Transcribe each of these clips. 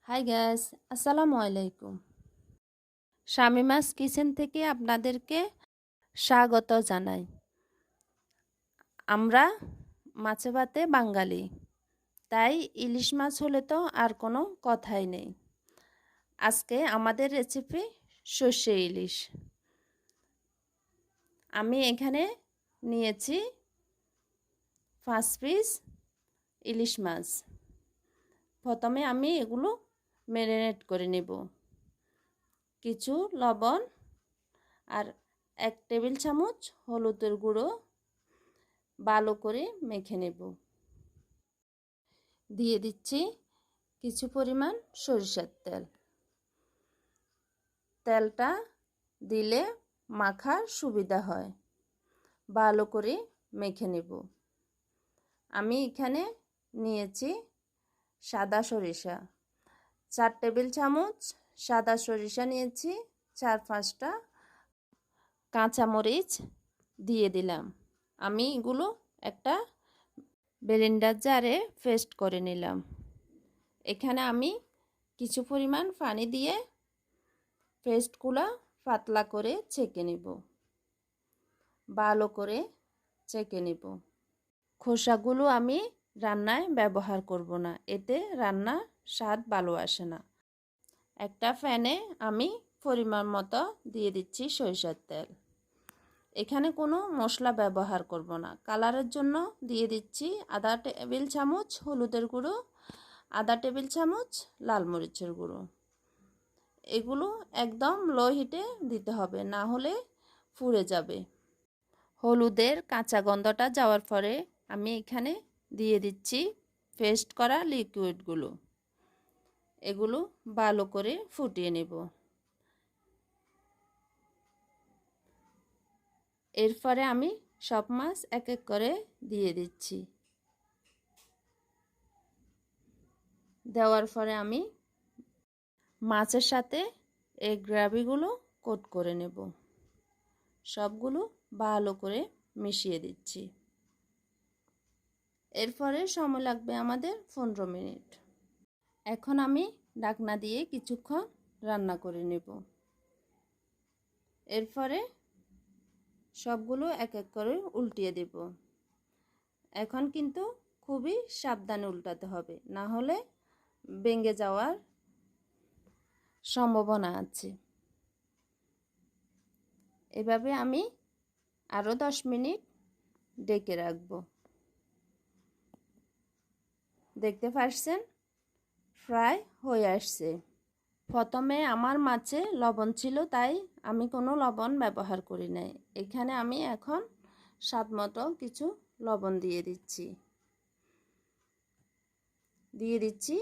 Hi guys, আসসালামু আলাইকুম। Shamima's kitchen থেকে আপনাদেরকে স্বাগত জানাই। আমরা মাছে ভাতে বাঙালি, তাই ইলিশ মাছ হলে তো আর কোনো কথাই নেই। আজকে আমাদের রেসিপি সর্ষে ইলিশ। আমি এখানে নিয়েছি 5 পিস ইলিশ মাছ। প্রথমে আমি এগুলো ম্যারিনেট করে নেব। কিছু লবণ আর 1 টেবিল চামচ হলুদের গুঁড়ো ভালো করে মেখে নেব। দিয়ে দিচ্ছি কিছু পরিমাণ সরিষার তেল। তেলটা দিলে মাখার সুবিধা হয়। ভালো করে মেখে নেব। আমি এখানে নিয়েছি সাদা সরিষা 4 টেবিল চামচ সাদা সরিষা নিয়েছি। 4-5টা কাঁচামরিচ দিয়ে দিলাম। আমি এগুলো একটা ব্লেন্ডার জারে পেস্ট করে নিলাম। এখানে আমি কিছু পরিমাণ পানি দিয়ে পেস্টগুলো পাতলা করে ছেঁকে নেব। ভালো করে ছেঁকে নেব। খোসাগুলো আমি রান্নায় ব্যবহার করব না, এতে রান্নার স্বাদ ভালো আসে না। একটা প্যানে আমি পরিমাণ মতো দিয়ে দিচ্ছি সরিষার তেল। এখানে কোনো মশলা ব্যবহার করব না। কালারের জন্য দিয়ে দিচ্ছি আধা টেবিল চামচ হলুদের গুঁড়ো, আধা টেবিল চামচ লাল মরিচের গুঁড়ো। এগুলো একদম লো হিটে দিতে হবে, না হলে পুড়ে যাবে। হলুদের কাঁচা গন্ধটা যাওয়ার পরে আমি এখানে দিয়ে দিচ্ছি পেস্ট করা লিকুইডগুলো। এগুলো ভালো করে ফুটিয়ে নেব। এরপরে আমি সব মাছ এক এক করে দিয়ে দিচ্ছি। দেওয়ার পরে আমি মাছের সাথে এই গ্রেভিগুলো কোট করে নেব। সবগুলো ভালো করে মিশিয়ে দিচ্ছি। এরপরে সময় লাগবে আমাদের 15 মিনিট। এখন আমি ঢাকনা দিয়ে কিছুক্ষণ রান্না করে নেব। এরপরে সবগুলো এক এক করে উল্টিয়ে দেব। এখন কিন্তু খুবই সাবধানে উল্টাতে হবে, না হলে ভেঙে যাওয়ার সম্ভাবনা আছে। এভাবে আমি আরও 10 মিনিট ঢেকে রাখব। দেখতে পাচ্ছেন ফ্রাই হয়ে আসছে। প্রথমে আমার মাছে লবণ ছিল, তাই আমি কোনো লবণ ব্যবহার করি নাই। এখানে আমি এখন স্বাদ মতো কিছু লবণ দিয়ে দিচ্ছি। দিয়ে দিচ্ছি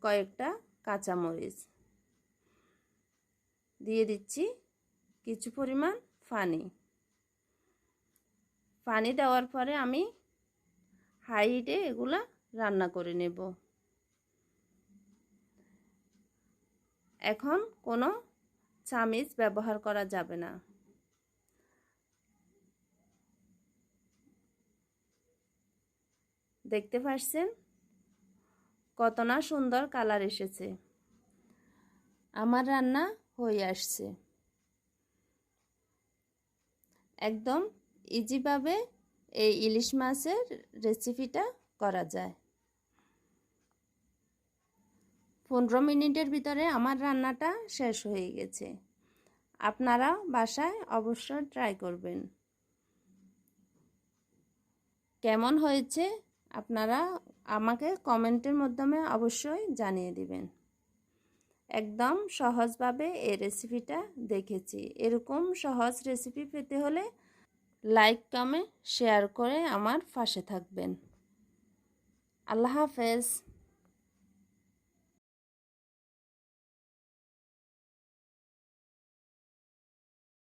কয়েকটা কাঁচামরিচ। দিয়ে দিচ্ছি কিছু পরিমাণ পানি। পানি দেওয়ার পরে আমি হাই হিটে এগুলা রান্না করে নেব। এখন কোনো চামচ ব্যবহার করা যাবে না। দেখতে পাচ্ছেন কত না সুন্দর কালার এসেছে। আমার রান্না হয়ে আসছে। একদম ইজিভাবে এই ইলিশ মাছের রেসিপিটা করা যায়। 15 মিনিটের ভিতরে আমার রান্নাটা শেষ হয়ে গেছে। আপনারা বাসায় অবশ্যই ট্রাই করবেন। কেমন হয়েছে আপনারা আমাকে কমেন্টের মাধ্যমে অবশ্যই জানিয়ে দিবেন। একদম সহজভাবে এই রেসিপিটা দেখেছি। এরকম সহজ রেসিপি পেতে হলে লাইক কমেন্ট শেয়ার করে আমার পাশে থাকবেন। আল্লাহ হাফেজ।